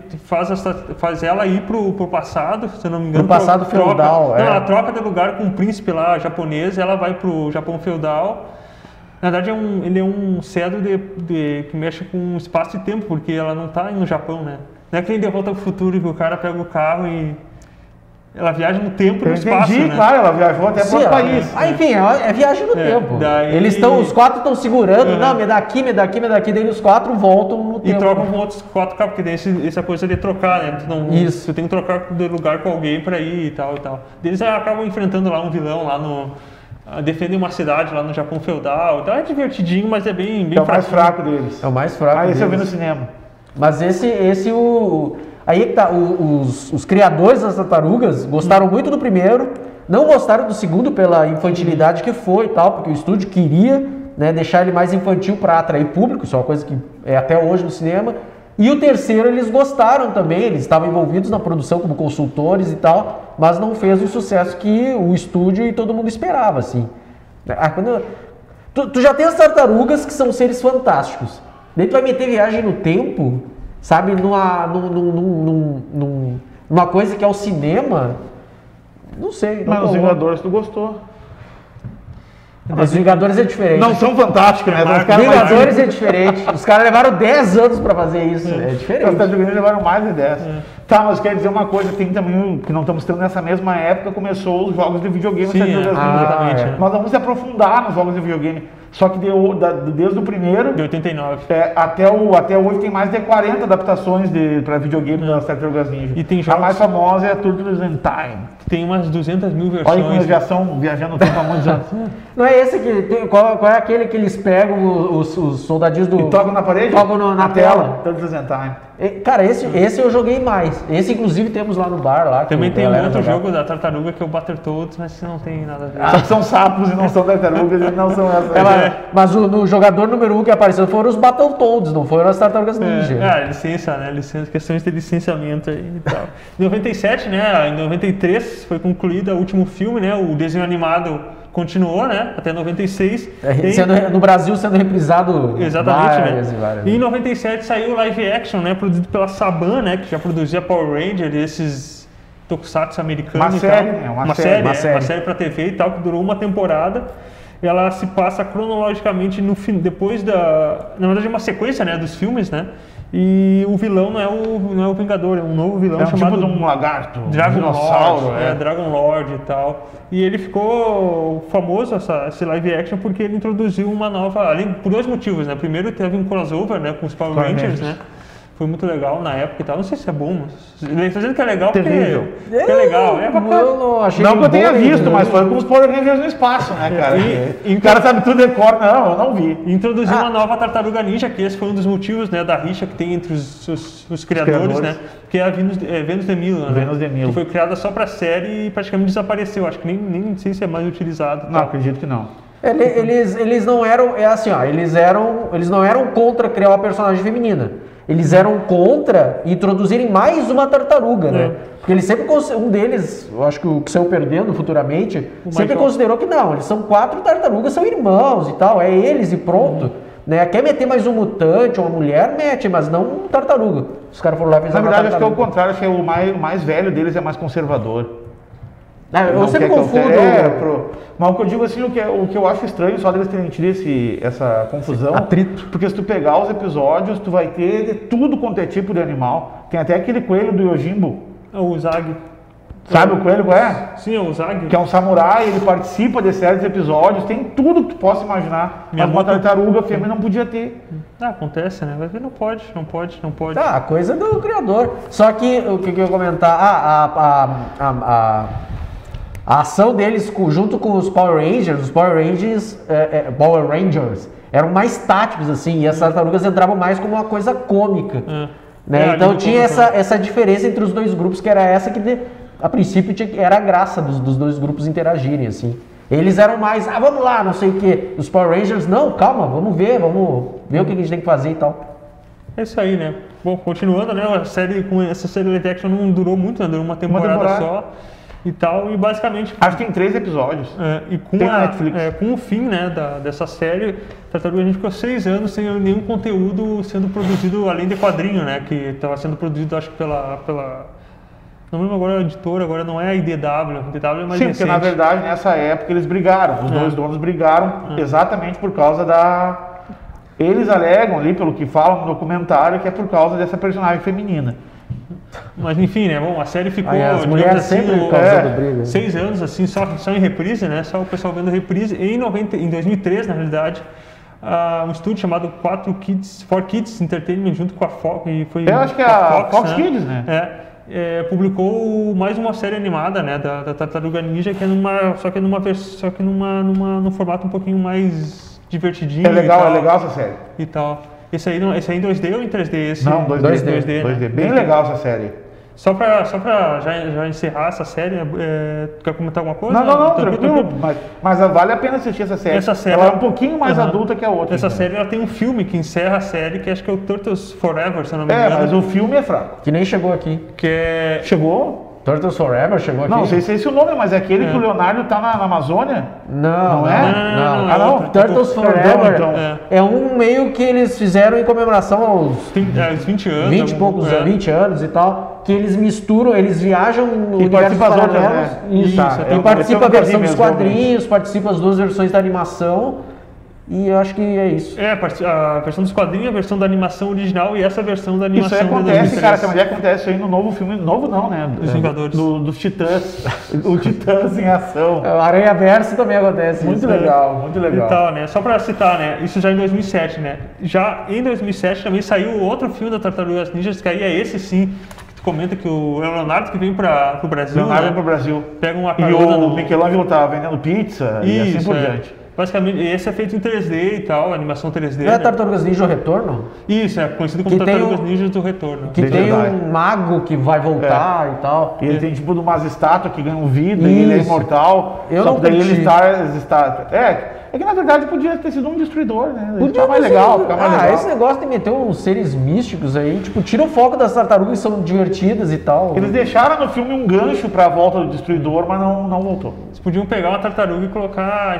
faz ela ir pro passado, se eu não me engano. Pro passado feudal, Não, ela troca de lugar com um príncipe lá japonês, ela vai pro Japão feudal. Na verdade, ele é um cetro que mexe com espaço e tempo, porque ela não tá no Japão, né? Não é que nem De Volta ao Futuro, que o cara pega o carro e ela viaja no tempo e no espaço, Entendi, né? claro, ela viajou até para outro país. Enfim, é viagem no tempo. daí- Os quatro estão segurando, não, me dá aqui, daí os quatro voltam no E tempo. trocam com outros 4 carros, porque tem essa coisa de trocar, né? Isso. Tu tem que trocar de lugar com alguém pra ir e tal e tal. Eles acabam enfrentando lá um vilão lá defendem uma cidade lá no Japão feudal. Então é divertidinho, mas é bem É o mais fraquinho. fraco deles. É o mais fraco Esse eu vi no deles. cinema. Mas aí que tá, os criadores das tartarugas gostaram muito do primeiro, não gostaram do segundo pela infantilidade que foi e tal, porque o estúdio queria, né, deixar ele mais infantil para atrair público, isso é uma coisa que é até hoje no cinema. E o terceiro eles gostaram também, eles estavam envolvidos na produção como consultores e tal, mas não fez o sucesso que o estúdio e todo mundo esperava, assim. Tu já tem as tartarugas que são seres fantásticos, daí tu vai meter viagem no tempo, sabe, numa coisa que é o cinema, não sei. Mas não os rolou. Vingadores tu gostou. Mas os Vingadores é diferente. Não são fantásticos, né? Os caras Vingadores é diferente. Os caras levaram 10 anos pra fazer isso. É Os diferente. Estados Unidos levaram mais de 10. Tá, mas quer dizer uma coisa, tem também, que não estamos tendo nessa mesma época, começou os jogos de videogame. Sim, exatamente. é. Nós vamos se aprofundar nos jogos de videogame. Só que desde o primeiro De 89. até hoje tem mais de 40 adaptações para videogame das Tartarugas Ninja. E tem A jogos- mais famosa é Turtles in Time. Tem umas 200 mil Olha como eles versões. já são viajando no tempo há muitos anos. Não é esse que. Qual é aquele que eles pegam os soldadinhos do. E tocam na parede? Tocam na tela. Turtles in Time. Cara, esse eu joguei mais. Esse, inclusive, temos lá no bar. Lá, que Também a tem um galera outro jogava. jogo da tartaruga que é o Battletoads, mas não tem nada a ver. Só que são sapos e não são tartarugas e não são essas. Mas no jogador número 1 que apareceu foram os Battletoads, não foram as Tartarugas Ninja. Licença, né? Questões de licenciamento aí e tal. Em 97, né? Em 93 foi concluído o último filme, né? O desenho animado continuou, né? Até 96. No Brasil sendo reprisado Exatamente, várias né? e várias. E em 97 saiu o live action, né? Produzido pela Saban, né? Que já produzia Power Ranger, esses tokusatsu americanos Uma e série, tal. né? Uma série. série pra TV e tal, que durou uma temporada. Ela se passa cronologicamente depois na verdade é uma sequência, né, dos filmes, né? E o vilão não é o Vingador, é um novo vilão chamado... tipo de um lagarto, Dragon dinossauro. Lord, Dragon Lord e tal. E ele ficou famoso, esse live action, porque ele introduziu uma nova... por dois motivos, né? Primeiro, teve um crossover, né, com os Power Rangers, né? Foi muito legal na época e tal. Não sei se é bom, mas... Ele está dizendo que é legal porque é legal. É bacana. Eu não achei Não que eu tenha bom, visto, né? mas foi com os Power Rangers no espaço, né, cara? E o cara sabe tudo de cor. Não, eu não vi. Introduziu uma nova Tartaruga Ninja, que esse foi um dos motivos, né, da rixa que tem entre os criadores, né? Que é a Venus de Milo, né? Venus de Milo. Que foi criada só pra série e praticamente desapareceu. Acho que nem sei se é mais utilizado. Não, acredito que não. Eles não eram, eles não eram contra criar uma personagem feminina. Eles eram contra introduzirem mais uma tartaruga, né? Porque eles sempre, um deles, eu acho que o que saiu perdendo futuramente, sempre considerou que não, eles são 4 tartarugas, são irmãos e tal, é eles e pronto. Né? Quer meter mais um mutante, uma mulher, mete, mas não um tartaruga. Os caras foram lá e fizeram uma tartaruga. Na verdade, acho que é o contrário, acho que o mais velho deles é mais conservador. Eu sempre confundo. Mas o que eu digo assim, o que eu acho estranho só deles terem tido essa confusão. Atrito. Porque se tu pegar os episódios, tu vai ter de tudo quanto é tipo de animal. Tem até aquele coelho do Yojimbo. O Zag. Sabe o coelho qual é? Sim, é o Zag. Que é um samurai, ele participa de certos episódios, tem tudo que tu possa imaginar. Mas uma tartaruga fêmea não podia ter. Acontece, né? Vai ver, não pode. Tá, coisa do criador. Sio que o que eu ia comentar, a ação deles junto com os Power Rangers eram mais táticos, assim, e as tartarugas entravam mais como uma coisa cômica. Né? Então tinha essa diferença entre os dois grupos, que era essa que a princípio era a graça dos dois grupos interagirem, assim. Eles eram mais, vamos lá, não sei o que. Os Power Rangers, não, calma, vamos ver o que a gente tem que fazer e tal. É isso aí, né? Bom, continuando, né? Essa série live action não durou muito, né? Durou uma temporada só. E tal, e basicamente... Acho que tem 3 episódios. E com o fim, né, dessa série, Tartaruga Ninja ficou 6 anos sem nenhum conteúdo sendo produzido além de quadrinho, né, que estava sendo produzido, acho que pela não lembro agora a editora, agora não é a IDW, a IDW é mais recente. Porque na verdade nessa época eles brigaram, os dois donos brigaram exatamente por causa da... Eles alegam ali, pelo que falam no documentário, que é por causa dessa personagem feminina. Mas enfim, né? Bom, a série ficou, as mulheres assim, sempre causando briga. 6 anos, assim, só em reprise, né? Só o pessoal vendo reprise. E em 2003, na realidade, um estúdio chamado 4Kids Entertainment, junto com a Fox, eu acho que é a Fox, né? Kids, né? Publicou mais uma série animada, né, da Tartaruga Ninja, que é num formato um pouquinho mais divertidinho. É legal essa série. E tal. Esse aí em 2D ou em 3D? Não, 2D. 2D. Bem legal essa série. Só pra já encerrar essa série, quer comentar alguma coisa? Não, tranquilo. Mas vale a pena assistir essa série. Ela é um pouquinho mais adulta que a outra. Essa série ela tem um filme que encerra a série, que acho que é o Turtles Forever, se eu não me engano. Mas o filme é fraco. Que nem chegou aqui. Chegou? Turtles Forever chegou aqui? Não sei se é esse o nome, mas é aquele que o Leonardo tá na Amazônia? Não é? Não. Turtles Forever é um meio que eles fizeram em comemoração aos 20 anos. 20 e poucos, 20 anos e tal, que eles misturam, eles viajam no universo paralelo. E participa a versão dos quadrinhos, participa as 2 versões da animação. E eu acho que é isso. A versão dos quadrinhos, a versão da animação original e essa versão da animação. Isso aí acontece, cara, também acontece aí no novo filme, novo não, né? Dos Vingadores. Dos Titãs. O Titãs em ação. O Aranha Verso também acontece. Muito legal. E tal, né? Só pra citar, né? Isso já em 2007, né? Já em 2007 também saiu outro filme da Tartarugas Ninjas, que aí é esse sim. Comenta que o Leonardo que vem pro Brasil. Leonardo vem pro Brasil. Pega uma carona. E o Michelangelo tá vendendo pizza e assim por diante. Basicamente, esse é feito em 3D e tal, animação 3D. Não é Tartarugas Ninja o Retorno? Isso, é conhecido como Tartarugas Ninja do Retorno. Que tem um mago que vai voltar e tal. E ele tem tipo umas estátuas que ganham vida e ele é imortal. Só que daí ele está... É que na verdade podia ter sido um destruidor, né? Podia ficar mais legal. Esse negócio de meter uns seres místicos aí, tipo, tira o foco das tartarugas que são divertidas e tal. Eles deixaram no filme um gancho pra volta do destruidor, mas não voltou. Eles podiam pegar uma tartaruga e colocar,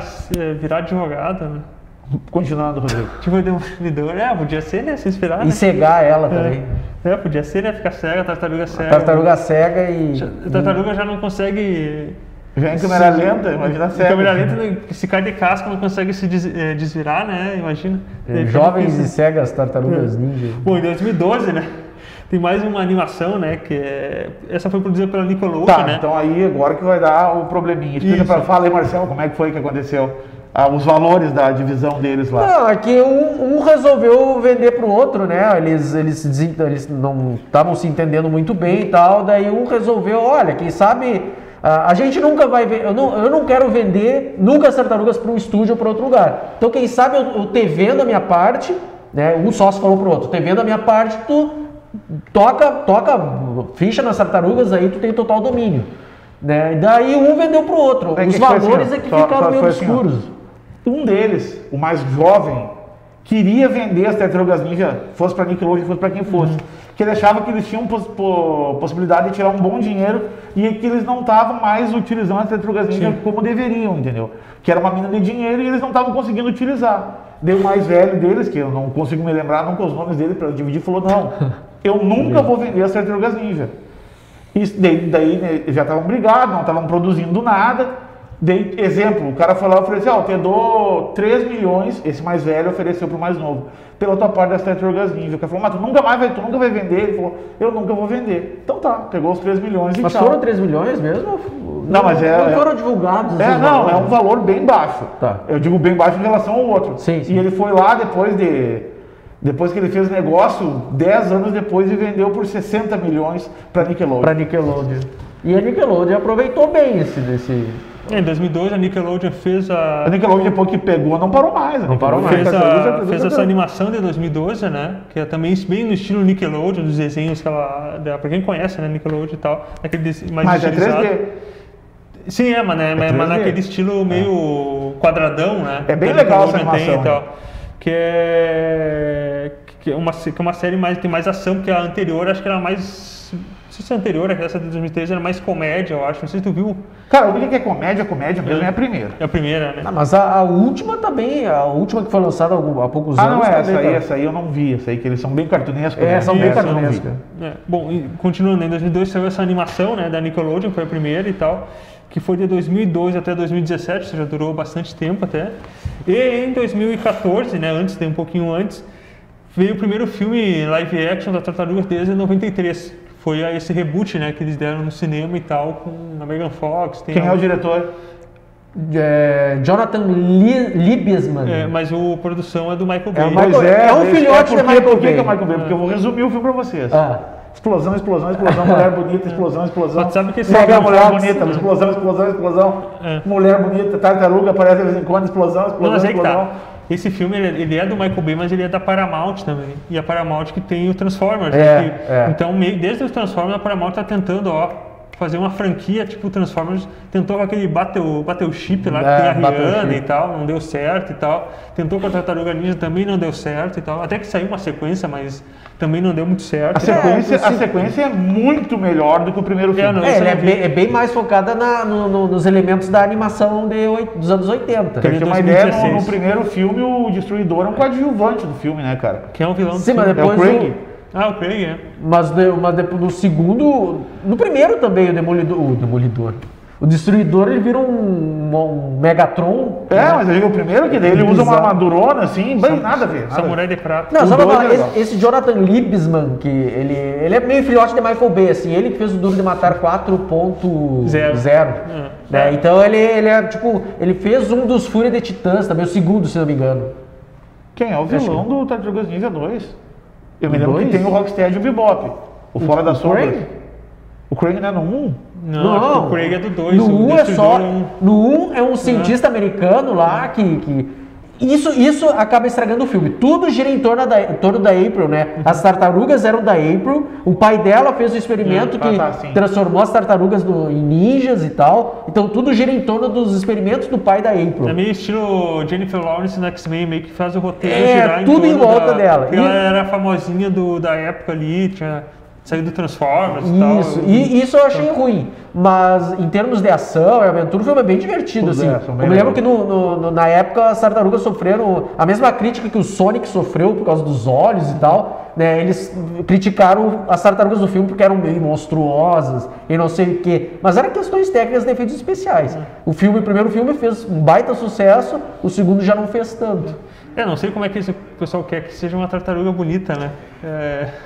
virar advogada, né? Continuando, Rodrigo. Tipo, Demolidor. Podia ser, né? Se inspirar, e cegar ela também. Podia ser, né? Ficar cega, a tartaruga cega. A tartaruga cega e... A tartaruga já não consegue... Já em câmera lenta, imagina a série. Em câmera lenta, se cai de casca, não consegue se desvirar, né? Imagina. Jovens e cegas tartarugas ninja. Bom, em 2012, né? Tem mais uma animação, né? Essa foi produzida pela Nickelodeon, Tá, né? então aí agora que vai dar o probleminha. Fala aí, Marcelo, como é que foi que aconteceu? Os valores da divisão deles lá. Não, é que um resolveu vender pro outro, né? Eles não estavam se entendendo muito bem e tal, daí um resolveu, olha, quem sabe a gente nunca vai ver, eu não quero vender nunca as tartarugas para um estúdio ou para outro lugar. Então quem sabe eu te vendo a minha parte, né? Um sócio falou pro outro, te vendo a minha parte, tu toca ficha nas tartarugas, aí tu tem total domínio, né? E daí um vendeu pro outro. Os valores é que ficaram meio obscuros. Um deles, o mais jovem, queria vender as tartarugas ninja, fosse para Nickelodeon, fosse para quem fosse, que ele achava que eles tinham possibilidade de tirar um bom dinheiro e que eles não estavam mais utilizando as tartarugas ninja como deveriam, entendeu? Que era uma mina de dinheiro e eles não estavam conseguindo utilizar. Daí o mais velho deles, que eu não consigo me lembrar nunca os nomes dele para dividir, falou, não, eu nunca vou vender as tartarugas ninja. E daí né, já estavam brigados, não estavam produzindo nada. Exemplo, o cara foi lá e ofereceu, eu te dou 3 milhões, esse mais velho ofereceu pro mais novo, pela tua parte das tartarugas ninja. O cara falou, mas tu nunca vai vender? Ele falou, eu nunca vou vender. Então tá, pegou os 3 milhões e mas tchau. Mas foram 3 milhões mesmo? Não, mas não foram divulgados. Não, é um valor bem baixo. Tá. Eu digo bem baixo em relação ao outro. Sim. E ele foi lá depois que ele fez o negócio, 10 anos depois, e vendeu por 60 milhões para Nickelodeon. E a Nickelodeon aproveitou bem desse... Em 2002 a Nickelodeon fez a... A Nickelodeon depois que pegou não parou mais. Fez essa animação de 2012, né? Que é também bem no estilo Nickelodeon, dos desenhos que ela... Pra quem conhece, né? Nickelodeon e tal. Aquele mais mas estilizado. É 3D. Sim, mas naquele estilo meio quadradão, né? É bem legal essa animação. E tal, que é uma série tem mais ação, porque a anterior acho que era mais... Não sei se a anterior, essa de 2013 era mais comédia, eu acho. Não sei se tu viu. Cara, o que é comédia mesmo é a primeira. É a primeira, né? Não, mas a última também, a última que foi lançada há poucos anos. Não, essa aí eu não vi, essa aí que eles são bem cartunescos. São bem cartunescos. Bom, continuando, em 2002 saiu essa animação, né, da Nickelodeon, foi a primeira e tal, que foi de 2002 até 2017, ou seja, durou bastante tempo até. E em 2014, né, um pouquinho antes, veio o primeiro filme live action da Tartarugas desde 93. Foi esse reboot, né, que eles deram no cinema e tal, com a Megan Fox. Quem é o diretor? Jonathan Liebesman. Mas a produção é do Michael Bay. É um filhote do Michael Bay. Por que é o Michael Bay? Porque eu vou resumir o filme pra vocês. Explosão, mulher bonita, explosão. Mas sabe que esse mulher bonita, explosão. Mulher bonita, tartaruga, aparece de vez em quando, explosão. Tá. Esse filme, ele é do Michael Bay, mas ele é da Paramount também. E a Paramount que tem o Transformers. Então, desde os Transformers, a Paramount tá tentando, fazer uma franquia, tipo o Transformers. Tentou com aquele Battleship lá, que tem a Rihanna e tal, não deu certo e tal. Tentou com a Tartaruga Ninja, também não deu certo e tal. Até que saiu uma sequência, mas também não deu muito certo. A sequência é muito melhor do que o primeiro filme. É bem mais focada nos elementos da animação dos anos 80. Tem uma ideia, no primeiro filme o Destruidor é um coadjuvante do filme, né, cara? Que é um vilão do filme. É o Craig. O Craig, é. Mas depois, no segundo... No primeiro também, o Demolidor. O Destruidor, ele vira um Megatron. Mas eu digo o primeiro, que daí ele usa uma armadurona, assim, bem nada a ver. Samurai de prata. Não, só pra falar, esse Jonathan Liebesman, que ele é meio filhote de Michael Bay, assim, ele que fez o Duro de Matar 4.0. Né? Então ele é, tipo, ele fez um dos Fúria de Titãs, também o segundo, se não me engano. Quem é o vilão do Tartarugas Ninja 2? Eu me lembro que tem o Rocksteady e o Bebop. O Fora da Sombra. O Craig não é no 1? Não, acho que o Craig é do 2. No 1 é só. No 1 é um cientista americano lá que. Isso acaba estragando o filme. Tudo gira em torno da April, né? As tartarugas eram da April. O pai dela fez o experimento que transformou as tartarugas em ninjas e tal. Então tudo gira em torno dos experimentos do pai da April. É meio estilo Jennifer Lawrence no X-Men, meio que faz o roteiro girar tudo em volta dela. Porque ela era famosinha da época ali, tinha saído do Transformers e tal. E isso eu achei ruim. Mas em termos de ação e aventura, o filme é bem divertido, assim. Eu me lembro que na época as tartarugas sofreram a mesma crítica que o Sonic sofreu por causa dos olhos e tal. né, eles criticaram as tartarugas do filme porque eram meio monstruosas e não sei o quê. Mas eram questões técnicas de efeitos especiais. O primeiro filme fez um baita sucesso, o segundo já não fez tanto. Não sei como é que o pessoal quer que seja uma tartaruga bonita, né?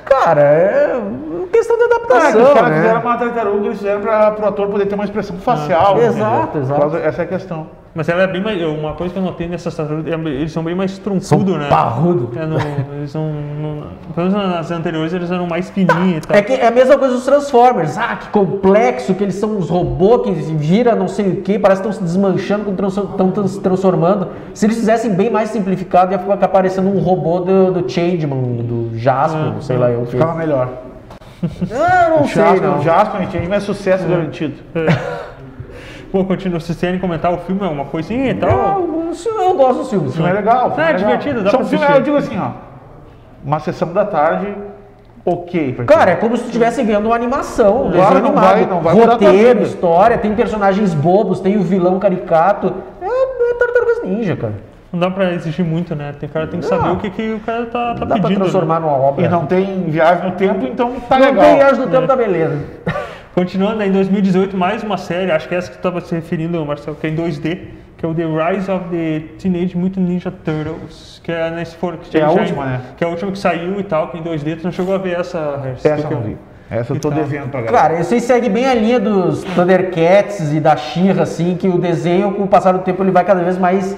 Cara, é questão de adaptação, os caras né? fizeram uma tartaruga, eles fizeram para o ator poder ter uma expressão facial. Exato, exato. Essa é a questão. Mas ela é bem mais. Uma coisa que eu notei nessas tartarugas, eles são bem mais troncudos, né? Parrudo. Eles não. Pelo menos nas anteriores eles eram mais fininhos e tal. É a mesma coisa dos Transformers. Que complexo, que eles são uns robôs que vira não sei o que, parece que estão se desmanchando, estão se transformando. Se eles fizessem bem mais simplificado, ia ficar parecendo um robô do Changeman, do Jasper, sei lá eu. Ficava melhor. Não sei, não. O Jasper e Changeman é sucesso garantido. Pô, continua, se querem comentar o filme, é uma coisinha e tal. Eu gosto dos filmes. O filme é legal. É divertido, dá pra assistir. Eu digo assim, ó, uma sessão da tarde, ok. Cara, é como se tu estivesse vendo uma animação, Claro, desenho não animado. vai mudar a tua Roteiro, vida. história, tem personagens bobos, tem o vilão caricato. É Tartarugas Ninja, cara. Não dá pra exigir muito, né? O cara tem que saber o que o cara tá Dá pedindo. pra transformar numa obra. E não tem viagem no tempo, então tá Não legal. tem viagem no tempo, tá beleza. Continuando, em 2018, mais uma série, acho que é essa que tu estava se referindo, Marcelo, que é em 2D, que é o The Rise of the Teenage Mutant Ninja Turtles, que é nesse foro que é a última, né? Que é a última que saiu e tal, que é em 2D. Tu não chegou a ver essa? Essa eu não vi. Essa eu tô devendo pra galera. Cara, isso aí segue bem a linha dos Thundercats e da She-Ra, assim, que o desenho, com o passar do tempo, ele vai cada vez mais...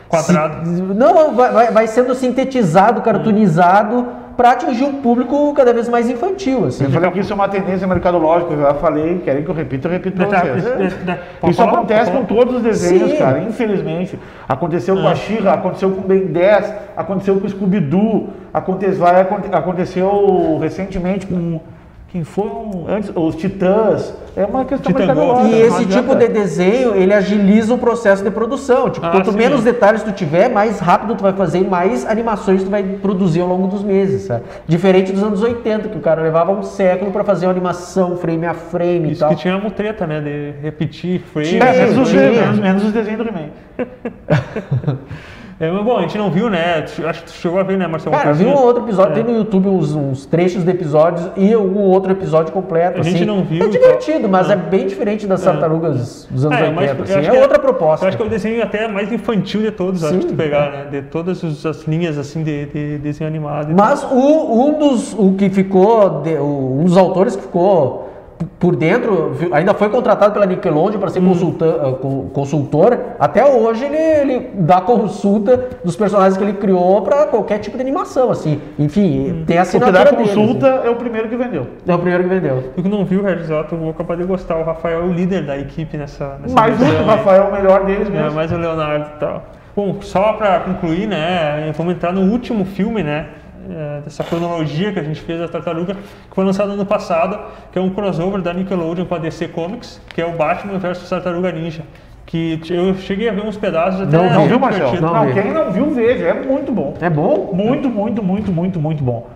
Quadrado. Não, vai sendo sintetizado, cartoonizado, para atingir um público cada vez mais infantil, assim. Eu falei que isso é uma tendência mercadológica, eu já falei, querem que eu repito pra vocês. Isso acontece com todos os desenhos, Sim. cara, infelizmente. Aconteceu com a She-Ra, aconteceu com o Ben 10, aconteceu com o Scooby-Doo, aconteceu recentemente com... Quem foi antes? Os Titãs. É uma questão mercadológica. E esse tipo de desenho, ele agiliza o processo de produção. Tipo, quanto menos detalhes tu tiver, mais rápido tu vai fazer e mais animações tu vai produzir ao longo dos meses, sabe? Diferente dos anos 80, que o cara levava um século pra fazer uma animação frame a frame e tal. Isso que tinha uma treta, né? De repetir frame. Menos os desenhos do He-Man. Mas bom, a gente não viu, né? Acho que tu chegou a ver, né, Marcelo? Cara, eu vi um outro episódio, tem no YouTube uns trechos de episódios e um outro episódio completo. A gente não viu. É divertido, mas é bem diferente das tartarugas dos anos 80. Assim, é outra proposta. Eu acho que é o desenho até mais infantil de todos, acho que tu pegar, né? De todas as linhas assim de desenho animado. Mas um dos autores que ficou por dentro, ainda foi contratado pela Nickelodeon para ser consultor. Até hoje ele dá consulta dos personagens que ele criou para qualquer tipo de animação, assim. Enfim, tem a assinatura dele. O que dá consulta deles, é o primeiro que vendeu. É o primeiro que vendeu. Tu que não viu, Red Exato, eu vou capaz de gostar. O Rafael é o líder da equipe nessa Mas o Rafael é o melhor deles mesmo. Mais o Leonardo e tal. Bom, só para concluir, né? Vamos entrar no último filme, né? Dessa cronologia que a gente fez da Tartaruga, que foi lançado ano passado, que é um crossover da Nickelodeon com a DC Comics, que é o Batman vs Tartaruga Ninja, que eu cheguei a ver uns pedaços até... Não viu, Marcelo? Não, quem não viu, veja, é muito bom. É bom? Muito bom.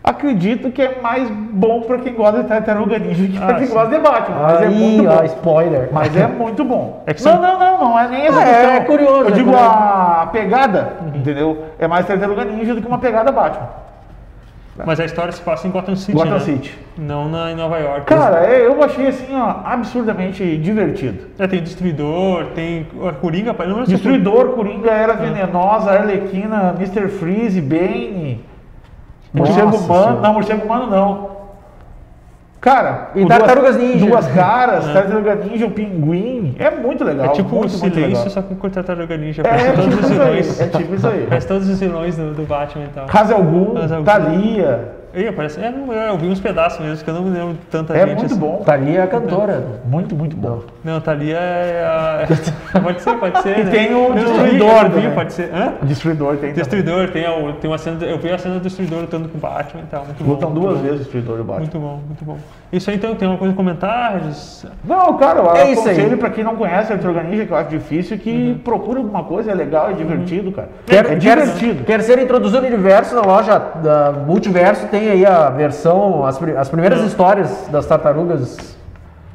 Acredito que é mais bom pra quem gosta de Tartaruga Ninja que pra quem gosta de Batman, mas é muito bom. Spoiler. Mas é muito bom. Não é nem essa questão. É curioso. Eu digo a pegada, entendeu? É mais Tartaruga Ninja do que uma pegada Batman. Mas a história se passa em Gotham City, Gotham City. Não em Nova York. Cara, eu achei assim, ó, absurdamente divertido. Tem Destruidor, tem Coringa... Destruidor, Coringa, Era Venenosa, Arlequina, Mr. Freeze, Bane... Morcego Humano... Não, Morcego Humano não. Cara, e Tartarugas Ninja. Duas caras, Tartaruga Ninja, o Pinguim. É muito legal. É tipo muito, o Silêncio, só com Tartaruga Ninja. É tipo isso aí. Parece todos os vilões do Batman e tal. Hazelgun, Thalia. Parece, eu vi uns pedaços mesmo, que eu não me lembro de tanta gente. É muito assim. bom. Thalia é a cantora. Muito bom. Não, Thalia é a... Pode ser, E né? tem o Destruidor. Pode ser. Hã? Destruidor tem. Destruidor, tem uma cena... Eu vi a cena do Destruidor lutando com o Batman e tal. Lutam duas vezes o Destruidor e o Batman. Muito bom. Isso aí, então, tem uma coisa a comentar, Regis? Não, cara, eu aconselho pra quem não conhece a Tartaruga Ninja, que eu acho difícil, que procure alguma coisa, é legal, é divertido, cara. É divertido. Quer ser introduzido no universo, na loja da Multiverso tem aí a versão, as primeiras histórias das tartarugas.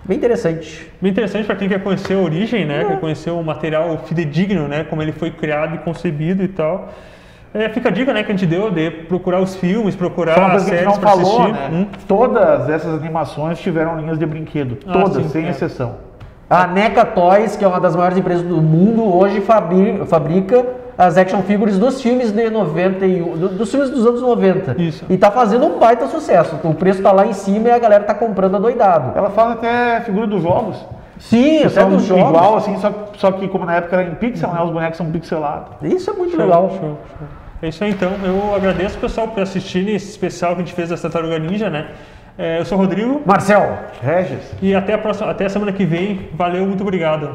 Bem interessante. Bem interessante para quem quer conhecer a origem, né? Quer conhecer o material fidedigno, né? Como ele foi criado e concebido e tal. Fica a dica, né, que a gente deu de procurar os filmes, procurar Só uma as coisa que a séries gente não para falou, assistir. né? Todas essas animações tiveram linhas de brinquedo. Todas, sim, sem exceção. A NECA Toys, que é uma das maiores empresas do mundo, hoje fabrica as action figures dos filmes de 91, dos filmes dos anos 90. Isso. E tá fazendo um baita sucesso. O preço tá lá em cima e a galera tá comprando adoidado. Ela faz até figura dos jogos. Sim, Que até são dos jogos. igual, assim, só que como na época era em pixel, né? Os bonecos são pixelados. Isso é muito Show, legal. show. É isso aí, então. Eu agradeço, pessoal, por assistir esse especial que a gente fez da Tartaruga Ninja, né? Eu sou o Rodrigo. Marcel. Regis. E até a semana que vem. Valeu, muito obrigado.